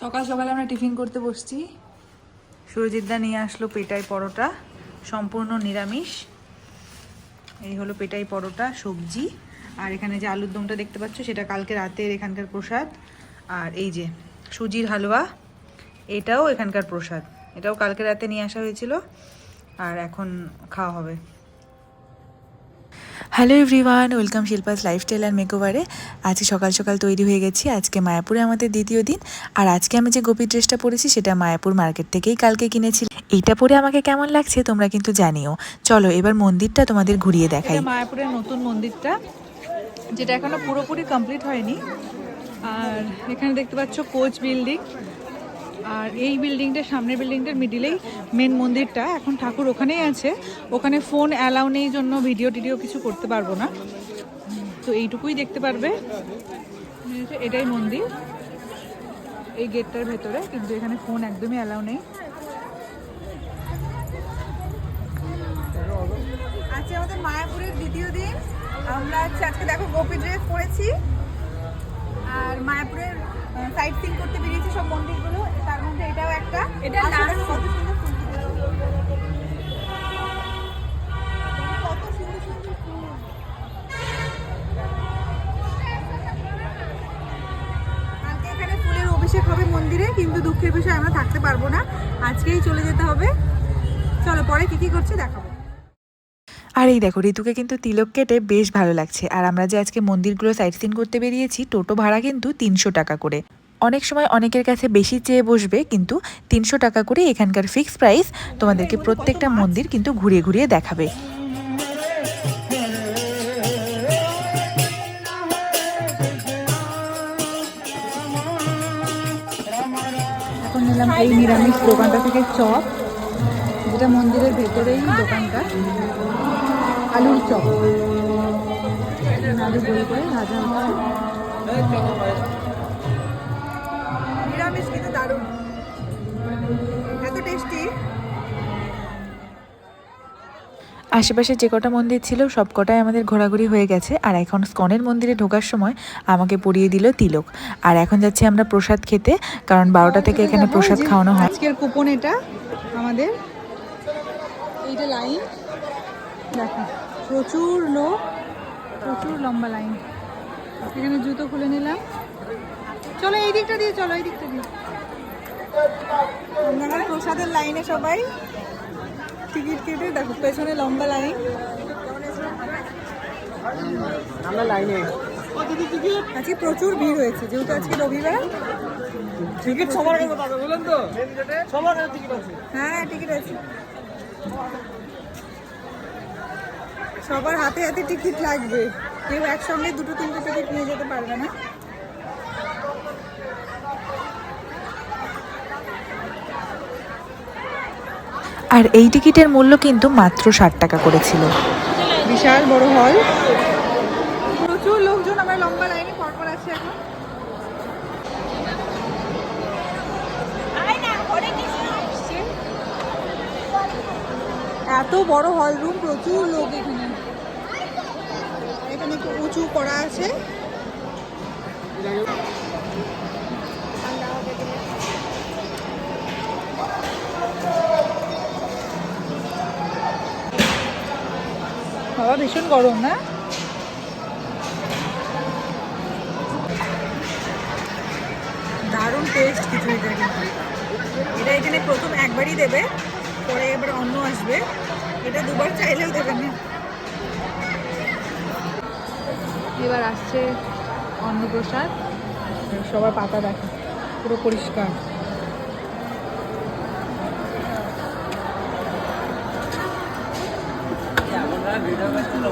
সকাল সকালে আমরা টিফিন করতে বসছি। সুরজিৎদা নিয়ে আসলো পেটাই পরোটা, সম্পূর্ণ নিরামিষ। এই হলো পেটাই পরোটা, সবজি, আর এখানে যে আলুর দমটা দেখতে পাচ্ছ সেটা কালকে রাতের এখানকার প্রসাদ। আর এই যে সুজির হালুয়া, এটাও এখানকার প্রসাদ, এটাও কালকে রাতে নিয়ে আসা হয়েছিল আর এখন খাওয়া হবে। Hello everyone, welcome Shilpa's lifestyle আর মেকওভারে। আজকে সকাল সকাল তৈরি হয়ে গেছি। আজকে মায়াপুরে আমাদের দ্বিতীয় দিন। আর আজকে আমি যে গোপী ড্রেসটা পরেছি সেটা মায়াপুর মার্কেট থেকেই কালকে কিনেছি। এইটা পরে আমাকে কেমন লাগছে তোমরা কিন্তু জানিও। চলো এবার মন্দিরটা তোমাদের ঘুরিয়ে দেখাই। এটা মায়াপুরের নতুন মন্দিরটা, যেটা এখনো পুরোপুরি কমপ্লিট হয়নি। আর এখানে দেখতে পাচ্ছ কোচ বিল্ডিং, আর এই বিল্ডিংটার সামনের বিল্ডিংটার মিডিলেই মেন মন্দিরটা। এখন ঠাকুর ওখানেই আছে, ওখানে ফোন অ্যালাউ নেই জন্য ভিডিও টিডিও কিছু করতে পারবো না, তো এইটুকুই দেখতে পারবে। এটাই মন্দির, এই গেটটার ভেতরে, কিন্তু এখানে ফোন একদমই অ্যালাউ নেই। আজকে আমাদের মায়াপুরের দ্বিতীয় দিন। আমরা আজকে দেখো গোপী ড্রেস পরেছি আর মায়াপুরের সাইট সিন করতে বেরিয়েছি সব মন্দিরগুলো, তার মধ্যে এটাও একটা। এটা কত সুন্দর সুন্দর ফুল। কালকে এখানে ফুলের অভিষেক হবে মন্দিরে, কিন্তু দুঃখের বিষয় আমরা থাকতে পারবো না, আজকেই চলে যেতে হবে। চলো পরে কি কি করছে দেখাবো। আর এই দেখো ঋতুকে কিন্তু তিলক কেটে বেশ ভালো লাগছে। আর আমরা যে আজকে মন্দিরগুলো সাইট সিন করতে বেরিয়েছি, টোটো ভাড়া কিন্তু 300 টাকা করে। অনেক সময় অনেকের কাছে বেশি চেয়ে বসবে, কিন্তু 300 টাকা করে এখানকার ফিক্সড প্রাইস। তোমাদেরকে প্রত্যেকটা মন্দির কিন্তু ঘুরিয়ে ঘুরিয়ে দেখাবে। এখন নিলাম এই নিরামিষ দোকানটা থেকে চপ, যেটা মন্দিরের ভেতরেই দোকানটা। আলুর চপ, আলু গোল করে ভাজা হচ্ছে। নিরামিষ কিন্তু দারুণ, এত টেস্টি। আশেপাশে যে কটা মন্দির ছিল সব কটাই আমাদের ঘোরাঘুরি হয়ে গেছে। আর এখন স্কনের মন্দিরে ঢোকার সময় আমাকে পরিয়ে দিল তিলক। আর এখন যাচ্ছি আমরা প্রসাদ খেতে, কারণ 12টা থেকে এখানে প্রসাদ খাওয়ানো হয়। আজকের কুপন এটা আমাদের, এইটা লাইন দেখো, প্রচুর লোক, প্রচুর লম্বা লাইন। এখানে জুতো খুলে নিলাম। চলো এই দিকটা দিয়ে, চলো এই দিকটা দিয়ে। আমরা প্রসাদের লাইনে সবাই টিকিট কেটে দেখো, পেছনে লম্বা লাইন, আমরা লাইনে। আজকে প্রচুর ভিড় হয়েছে, যেহেতু আজকে রবিবার। টিকিট সবার কাছে পাবে, বলেন তো সবার কাছে টিকিট আছে। হ্যাঁ টিকিট আছে, সবার হাতে হাতে টিকিট লাগবে, কেউ একসঙ্গে দুটো তিনটে টিকিট নিয়ে যেতে পারবে না। আর এই টিকিটের মূল্য কিন্তু মাত্র 60 টাকা করেছিল। বিশাল বড় হল, প্রচুর লোকজন, আমরা লম্বা লাইনে পরপর আছে এখন। এত বড় হল রুম, প্রচুর লোক এখানে। এখানে একটু উঁচু করা আছে। বাবা ভীষণ গরম না? দারুণ টেস্ট খিচুড়িটা, কিন্তু এটা এখানে প্রথম একবারই দেবে, পরে এবার অন্য আসবে, এটা দুবার চাইলেও দেবে না। এবার আসছে অন্নপ্রসাদ, সবার পাতা দেখো পুরো পরিষ্কার।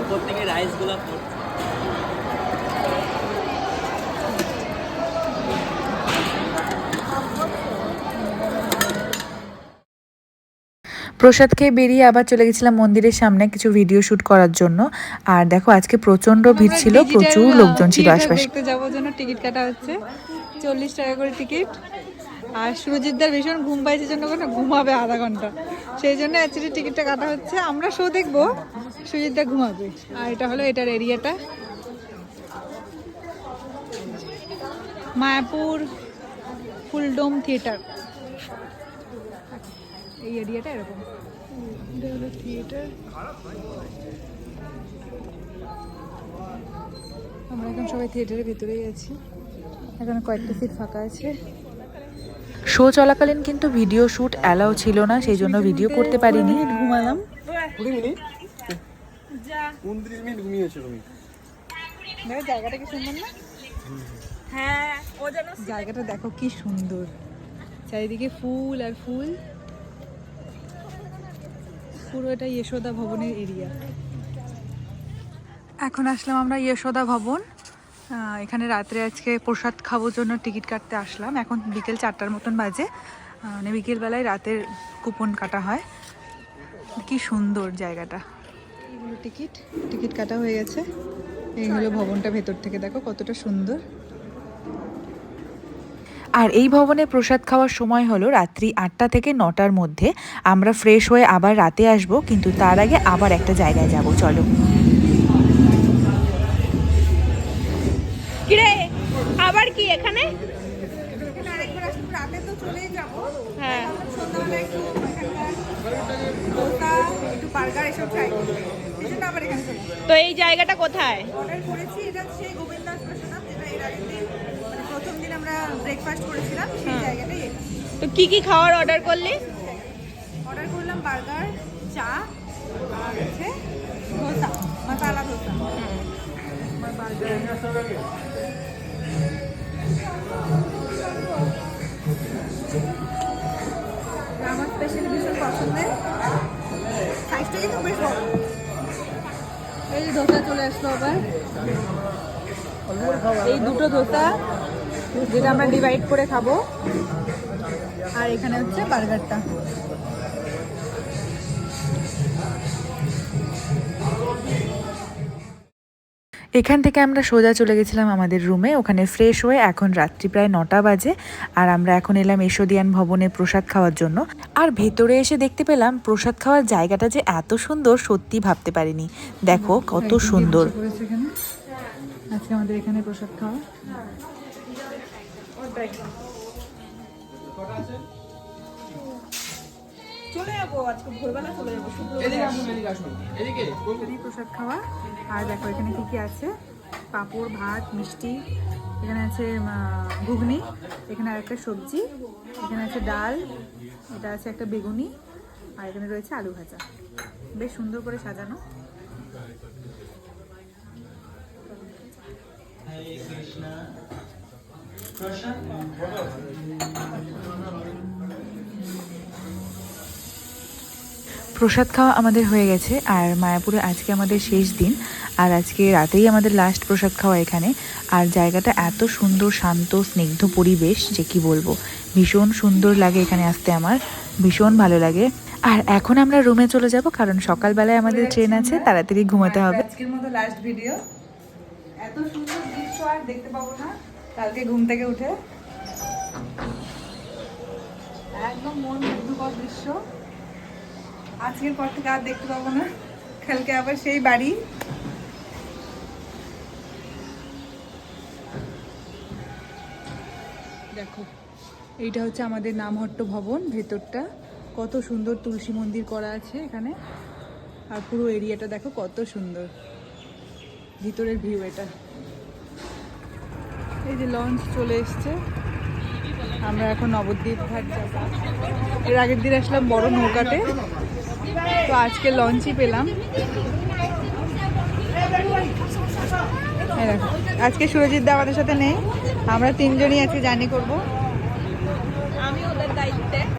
উপর থেকে রাইসগুলো পড়ছে। প্রসাদ খেয়ে বেরিয়ে আবার চলে গেছিলাম মন্দিরের সামনে কিছু ভিডিও শুট করার জন্য। আর দেখো আজকে প্রচন্ড ভিড় ছিল, প্রচুর লোকজন ছিল আশপাশে। দেখতে যাওয়ার জন্য টিকিট কাটা হচ্ছে 40 টাকা করে টিকিট। আর সুরজিৎদার ভীষণ ঘুম পাইছে জন্য কোনো ঘুমাবে আধা ঘন্টা, সেই জন্য অ্যাকচুয়ালি টিকিটটা কাটা হচ্ছে। আমরা শো দেখবো, সুরজিৎদা ঘুমাবে। আর এটা হলো এটার এরিয়াটা, মায়াপুর ফুলডোম থিয়েটার, এই এরিয়াটা এরকম। এটা হলো থিয়েটার। আমরা এখন সবাই থিয়েটারের ভিতরেই আছি, এখন কয়েকটা সিট ফাঁকা আছে। শো চলাকালীন কিন্তু ভিডিও শ্যুট অ্যালাউ ছিল না, সেই জন্য ভিডিও করতে পারিনি। ঘুমালাম। 20 মিনিট 29 মিনিট ঘুমিয়েছো তুমি। জায়গাটা কি সুন্দর না? হ্যাঁ, ও যেন জায়গাটা দেখো কি সুন্দর, চারিদিকে ফুল আর ফুল, পুরো এটা যশোদা ভবনের এরিয়া। এখন আসলাম আমরা যশোদা ভবন। এখানে রাত্রে আজকে প্রসাদ খাওয়ার জন্য টিকিট কাটতে আসলাম। এখন বিকেল 4টার মতন বাজে, মানে বিকেলবেলায় রাতের কুপন কাটা হয়। কি সুন্দর জায়গাটা। এইগুলো টিকিট কাটা হয়ে গেছে। এই হলো ভবনটা, ভেতর থেকে দেখো কতটা সুন্দর। আর এই ভবনে প্রসাদ খাওয়ার সময় হলো রাত্রি 8টা থেকে 9টার মধ্যে। আমরা ফ্রেশ হয়ে আবার রাতে আসব, কিন্তু তার আগে আবার একটা জায়গায় যাব, চলো। কিরে আবার কি এখানে? রাতে তো চলেই যাবো, হ্যাঁ, সন্ধ্যাবেলা একটু দোসা, একটু বার্গার এসব ট্রাই করবো, এই জন্য আবার এখানে চলে তো এই জায়গাটা কোথায়? অর্ডার করেছি। এটা সেই গোবিন্দাস প্রসাদ, যেটা এর আগের দিন মানে প্রথম দিন আমরা ব্রেকফাস্ট করেছিলাম, সেই জায়গাটাই এটা। তো কি কি খাওয়ার অর্ডার করলি? অর্ডার করলাম বার্গার, চা আর হচ্ছে ধোসা, মশালা ধোসা। আমার বার্গার, আমার স্পেশালি ভীষণ পছন্দের, সাইজটা কিন্তু বেশ বড়। এই যে ধোসা চলে আসলো আবার, এই দুটো ধোসা যেটা আমরা ডিভাইড করে খাবো, আর এখানে হচ্ছে বার্গারটা। এখান থেকে আমরা সোজা চলে গেছিলাম আমাদের রুমে, ওখানে ফ্রেশ হয়ে এখন রাত্রি প্রায় 9টা বাজে। আর আমরা এখন এলাম যশোদিয়ান ভবনে প্রসাদ খাওয়ার জন্য। আর ভেতরে এসে দেখতে পেলাম প্রসাদ খাওয়ার জায়গাটা যে এত সুন্দর, সত্যি ভাবতে পারিনি। দেখো কত সুন্দর। আজকে আমাদের এখানে প্রসাদ খাওয়া। চলে যাবো আজকে ভোরবেলা, চলে যাবো প্রসাদ খাওয়া। আর দেখো এখানে কি কি আছে, পাঁপড়, ভাত, মিষ্টি, এখানে আছে ঘুগনি, এখানে আর একটা সবজি, এখানে আছে ডাল, এটা আছে একটা বেগুনি, আর এখানে রয়েছে আলু ভাজা। বেশ সুন্দর করে সাজানো। প্রসাদ খাওয়া আমাদের হয়ে গেছে, আর মায়াপুরে আজকে আমাদের শেষ দিন। আর আজকে রাতেই আমাদের লাস্ট প্রসাদ খাওয়া এখানে। আর জায়গাটা এত সুন্দর, শান্ত, স্নিগ্ধ পরিবেশ যে কি বলবো। ভীষণ সুন্দর লাগে এখানে আসতে, আমার ভীষণ ভালো লাগে। আর এখন আমরা রুমে চলে যাব, কারণ সকালবেলায় আমাদের ট্রেন আছে, তাড়াতাড়ি ঘুমাতে হবে। আজকের মতো লাস্ট ভিডিও। এত সুন্দর দৃশ্য আর দেখতে পাবো না কালকে ঘুম থেকে উঠে। একদম মন মুগ্ধকর দৃশ্য আজকের পর থেকে আর দেখতে পাবো না। কালকে আবার সেই বাড়ি। দেখো এইটা হচ্ছে আমাদের নামহট্ট ভবন। ভেতরটা কত সুন্দর, তুলসী মন্দির করা আছে এখানে। আর পুরো এরিয়াটা দেখো কত সুন্দর, ভিতরের ভিউ এটা। এই যে লঞ্চ চলে এসছে, আমরা এখন নবদ্বীপ ঘাট যাব। এর আগের দিন আসলাম বড় নৌকাতে, তো আজকে লঞ্চই পেলাম। আজকে সুরজিৎ দা আমাদের সাথে নেই, আমরা তিনজনই আজকে জার্নি করবো।